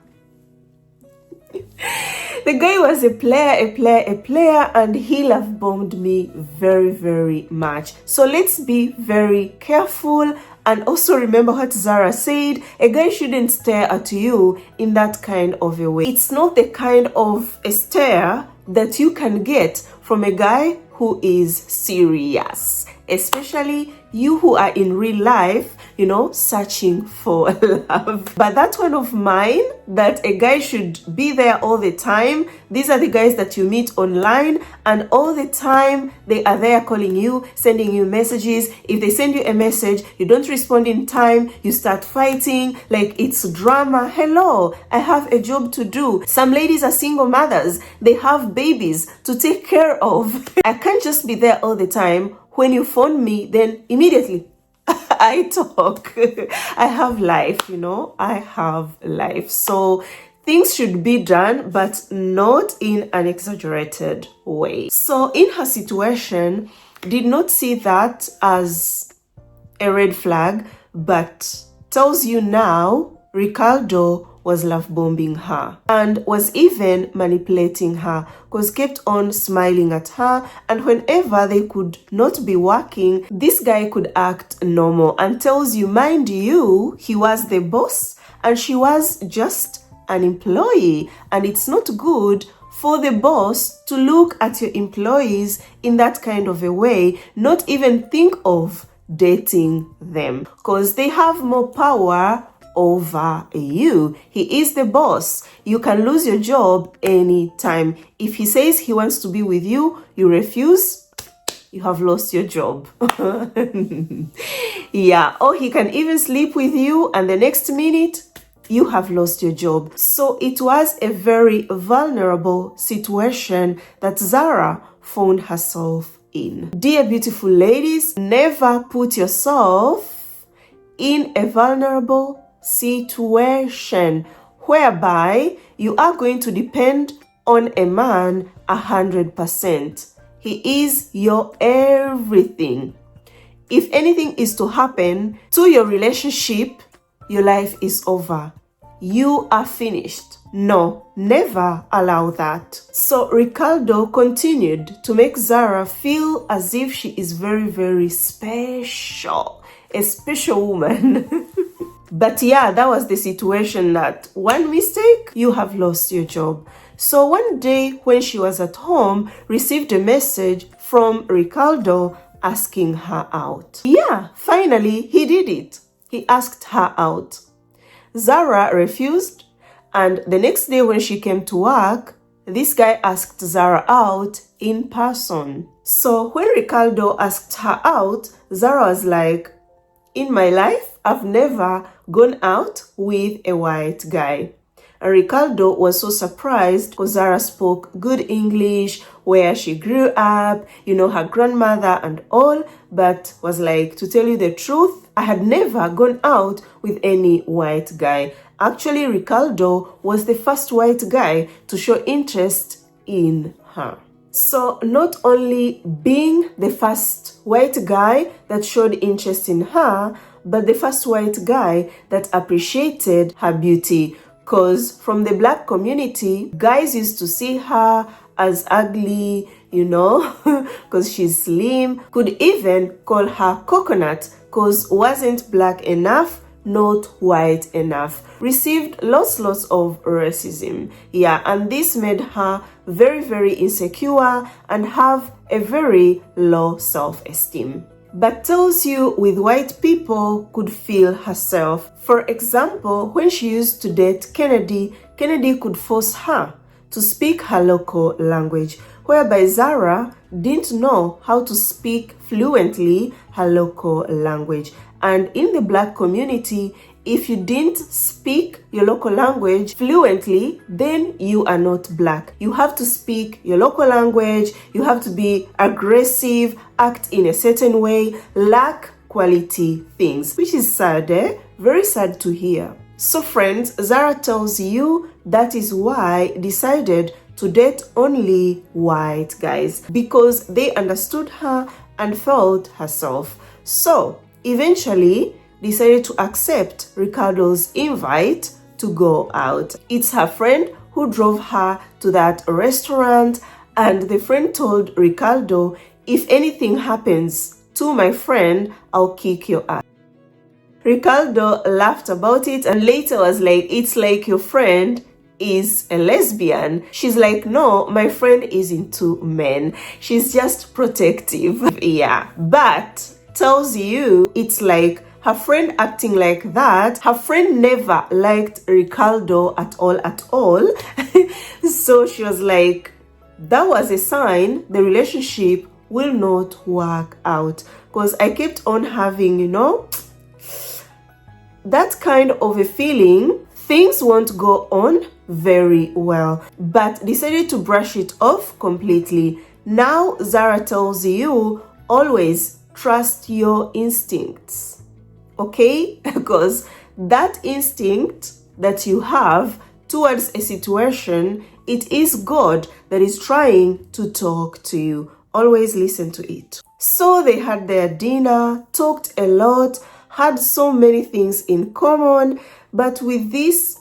The guy was a player, and he love bombed me very, very much. So let's be very careful, and also remember what Zara said, a guy shouldn't stare at you in that kind of a way. It's not the kind of a stare that you can get from a guy who is serious, especially you who are in real life, searching for love. But that one of mine, that a guy should be there all the time. These are the guys that you meet online, and all the time they are there calling you, sending you messages. If they send you a message, you don't respond in time, you start fighting like it's drama. Hello, I have a job to do. Some ladies are single mothers. They have babies to take care of. I can't just be there all the time. When you phone me, then immediately I talk. I have life, I have life. So things should be done, but not in an exaggerated way. So in her situation, did not see that as a red flag, but tells you now Ricardo was love bombing her and was even manipulating her, because kept on smiling at her, and whenever they could not be working, this guy could act normal and tells you, mind you, he was the boss and she was just an employee, and it's not good for the boss to look at your employees in that kind of a way, not even think of dating them, because they have more power over you. He is the boss. You can lose your job anytime. If he says he wants to be with you, you refuse, you have lost your job. Yeah, or he can even sleep with you, and the next minute you have lost your job. So it was a very vulnerable situation that Zara found herself in. Dear beautiful ladies, never put yourself in a vulnerable situation whereby you are going to depend on a man 100%. He is your everything. If anything is to happen to your relationship, your life is over. You are finished. No, never allow that. So Ricardo continued to make Zara feel as if she is very, very special. A special woman. But yeah, that was the situation, that one mistake, you have lost your job. So one day when she was at home, received a message from Ricardo asking her out. Yeah, finally he did it. He asked her out. Zara refused, and the next day when she came to work, this guy asked Zara out in person. So when Ricardo asked her out, Zara was like, in my life, I've never gone out with a white guy. And Ricardo was so surprised because Zara spoke good English, where she grew up, her grandmother and all, but was like, to tell you the truth, I had never gone out with any white guy. Actually, Ricardo was the first white guy to show interest in her. So not only being the first white guy that showed interest in her, but the first white guy that appreciated her beauty. Because from the black community, guys used to see her as ugly, because she's slim, could even call her coconut because wasn't black enough, not white enough. Received lots of racism. Yeah, and this made her very, very insecure and have a very low self-esteem. But tells you with white people could feel herself. For example, when she used to date Kennedy, Kennedy could force her to speak her local language, whereby Zara didn't know how to speak fluently her local language. And in the black community, if you didn't speak your local language fluently, then you are not black. You have to speak your local language, you have to be aggressive, act in a certain way, lack quality things, which is sad, eh? Very sad to hear. So friends, Zara tells you that is why decided to date only white guys, because they understood her and felt herself. So eventually decided to accept Ricardo's invite to go out. It's her friend who drove her to that restaurant, and the friend told Ricardo, if anything happens to my friend, I'll kick your ass. Ricardo laughed about it and later was like, it's like your friend is a lesbian. She's like, no, my friend is into men. She's just protective. Yeah, but tells you it's like her friend acting like that. Her friend never liked Ricardo at all. So she was like, that was a sign the relationship will not work out, because I kept on having, that kind of a feeling things won't go on very well, but decided to brush it off completely. Now Zara tells you, always trust your instincts, okay? Because that instinct that you have towards a situation, it is God that is trying to talk to you. Always listen to it. So they had their dinner, talked a lot, had so many things in common, but with this,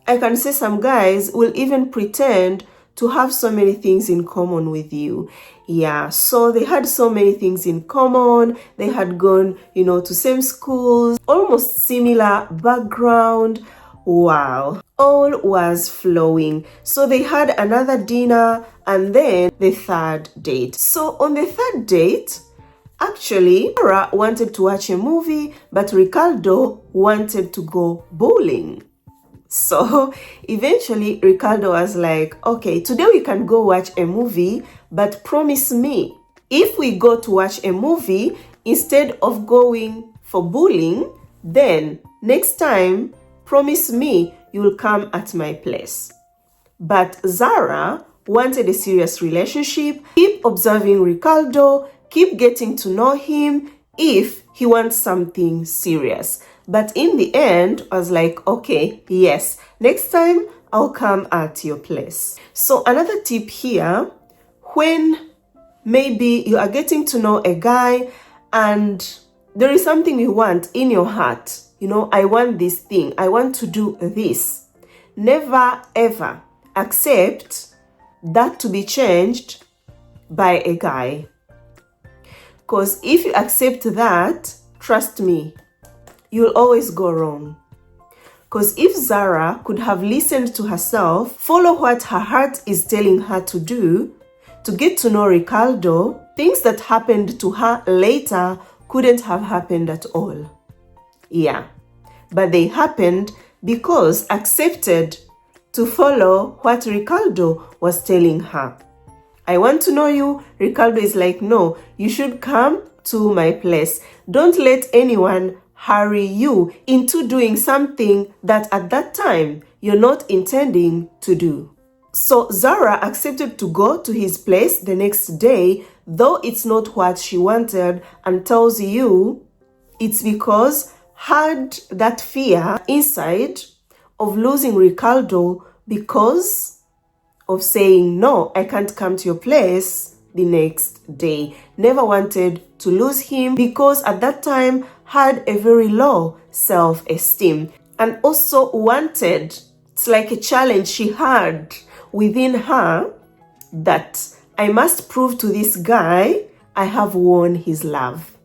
I can say some guys will even pretend to have so many things in common with you. Yeah, so they had so many things in common. They had gone, to same schools, almost similar background. Wow, all was flowing. So they had another dinner and then the third date. So on the third date, actually, Zara wanted to watch a movie, but Ricardo wanted to go bowling. So eventually Ricardo was like, okay, today we can go watch a movie, but promise me, if we go to watch a movie instead of going for bowling, then next time, promise me you will come at my place. But Zara wanted a serious relationship, keep observing Ricardo, keep getting to know him if he wants something serious. But in the end, I was like, okay, yes, next time I'll come at your place. So another tip here, when maybe you are getting to know a guy and there is something you want in your heart, I want this thing, I want to do this. Never ever accept that to be changed by a guy. Because if you accept that, trust me, you'll always go wrong. Because if Zara could have listened to herself, follow what her heart is telling her to do, to get to know Ricardo, things that happened to her later couldn't have happened at all. Yeah, but they happened because accepted to follow what Ricardo was telling her. I want to know you. Ricardo is like, no, you should come to my place. Don't let anyone hurry you into doing something that at that time you're not intending to do. So Zara accepted to go to his place the next day, though it's not what she wanted, and tells you it's because had that fear inside of losing Ricardo because of saying, no, I can't come to your place the next day. Never wanted to lose him because at that time had a very low self-esteem and also wanted, it's like a challenge she had within her that I must prove to this guy I have won his love.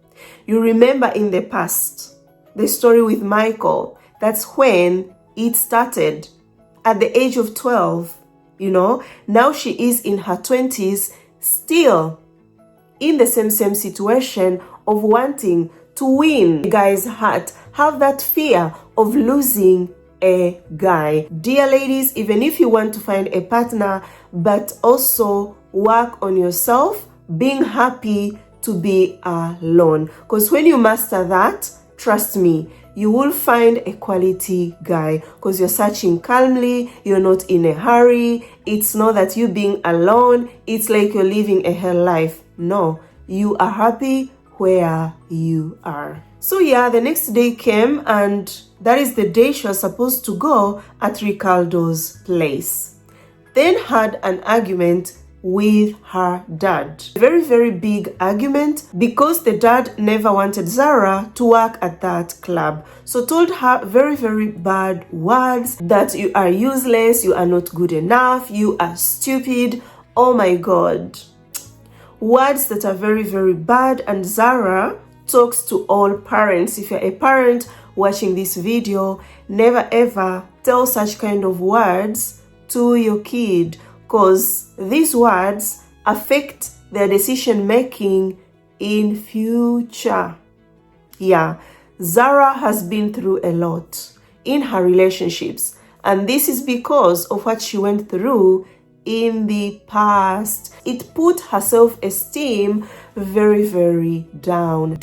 You remember in the past, the story with Michael, that's when it started at the age of 12, now she is in her 20s, still in the same situation of wanting to win a guy's heart, have that fear of losing a guy. Dear ladies, even if you want to find a partner, but also work on yourself, being happy to be alone. Because when you master that, trust me, you will find a quality guy because you're searching calmly, you're not in a hurry. It's not that you being alone, it's like you're living a hell life. No, you are happy where you are. So yeah, the next day came, and that is the day she was supposed to go at Ricardo's place. Then had an argument with her dad. A very, very big argument because the dad never wanted Zara to work at that club. So told her very, very bad words that you are useless, you are not good enough, you are stupid. Oh my God. Words that are very, very bad. And Zara talks to all parents. If you're a parent watching this video, never ever tell such kind of words to your kid, because these words affect their decision making in future. Yeah, Zara has been through a lot in her relationships, and this is because of what she went through in the past. It put her self-esteem very, very down.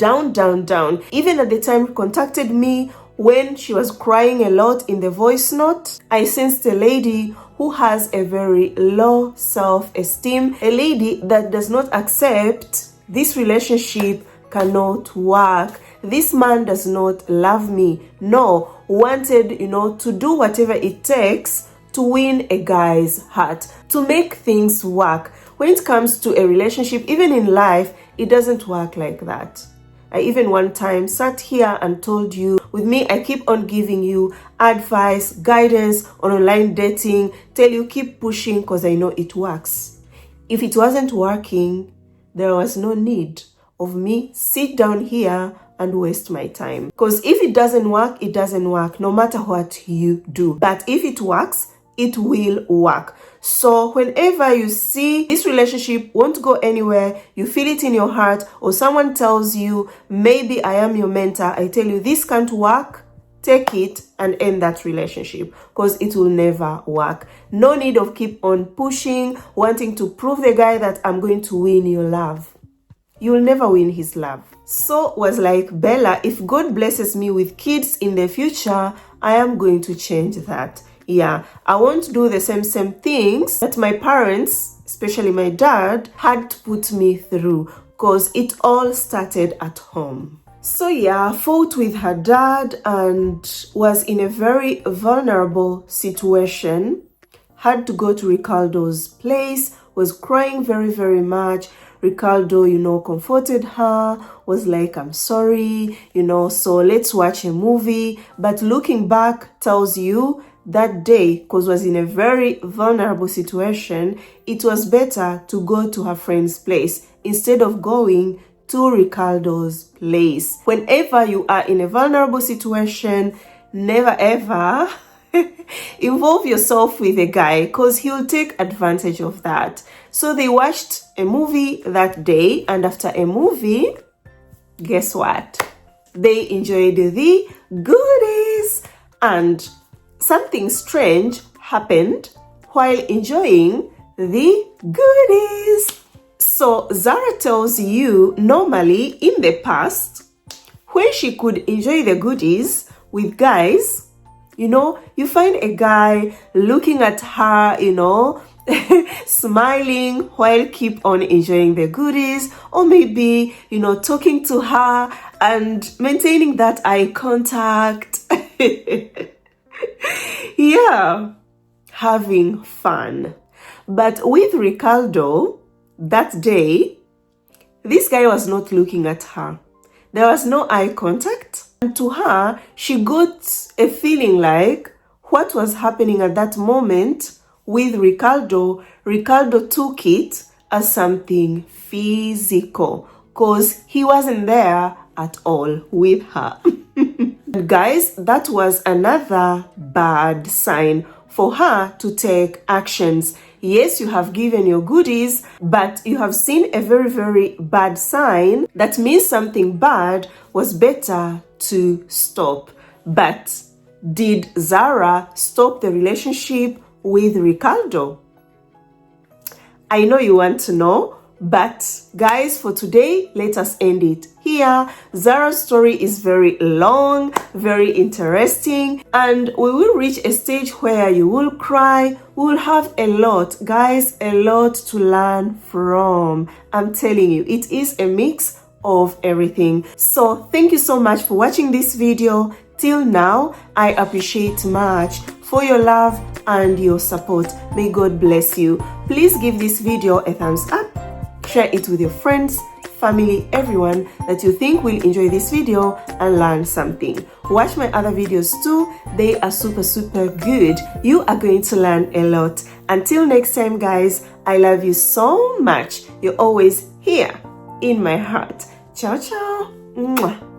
Even at the time she contacted me, when she was crying a lot in the voice note, I sensed a lady who has a very low self-esteem, a lady that does not accept this relationship cannot work. This man does not love me. No, wanted, to do whatever it takes to win a guy's heart, to make things work. When it comes to a relationship, even in life, it doesn't work like that. I even one time sat here and told you, with me, I keep on giving you advice, guidance on online dating, tell you keep pushing because I know it works. If it wasn't working, there was no need of me sit down here and waste my time. Because if it doesn't work, it doesn't work, no matter what you do. But if it works, it will work. So whenever you see this relationship won't go anywhere, you feel it in your heart, or someone tells you, maybe I am your mentor, I tell you this can't work, take it and end that relationship, because it will never work. No need of keep on pushing, wanting to prove the guy that I'm going to win your love. You'll never win his love. So was like, Bella, if God blesses me with kids in the future, I am going to change that. Yeah, I won't do the same things that my parents, especially my dad, had to put me through, because it all started at home. So yeah, fought with her dad and was in a very vulnerable situation. Had to go to Ricardo's place, was crying very, very much. Ricardo, comforted her, was like, I'm sorry, so let's watch a movie. But looking back tells you that day, because was in a very vulnerable situation, it was better to go to her friend's place instead of going to Ricardo's place. Whenever you are in a vulnerable situation, never ever involve yourself with a guy, because he'll take advantage of that. So they watched a movie that day, and after a movie, guess what? They enjoyed the goodies, and something strange happened while enjoying the goodies. So Zara tells you, normally in the past, when she could enjoy the goodies with guys, you find a guy looking at her, smiling while keep on enjoying the goodies, or maybe, talking to her and maintaining that eye contact. Yeah, having fun. But with Ricardo, that day, this guy was not looking at her. There was no eye contact. And to her, she got a feeling like what was happening at that moment with Ricardo took it as something physical, because he wasn't there at all with her. Guys, that was another bad sign for her to take actions. Yes, you have given your goodies, but you have seen a very, very bad sign. That means something bad was better to stop. But did Zara stop the relationship with Ricardo? I know you want to know, But guys, for today, let us end it here. Zara's story is very long, very interesting, and we will reach a stage where you will cry. We will have a lot, guys, a lot to learn from. I'm telling you, it is a mix of everything. So thank you so much for watching this video. Till now, I appreciate much for your love and your support. May God bless you. Please give this video a thumbs up. Share it with your friends, family, everyone that you think will enjoy this video and learn something. Watch my other videos too. They are super good. You are going to learn a lot. Until next time, guys, I love you so much. You're always here in my heart. Ciao, ciao. Mwah.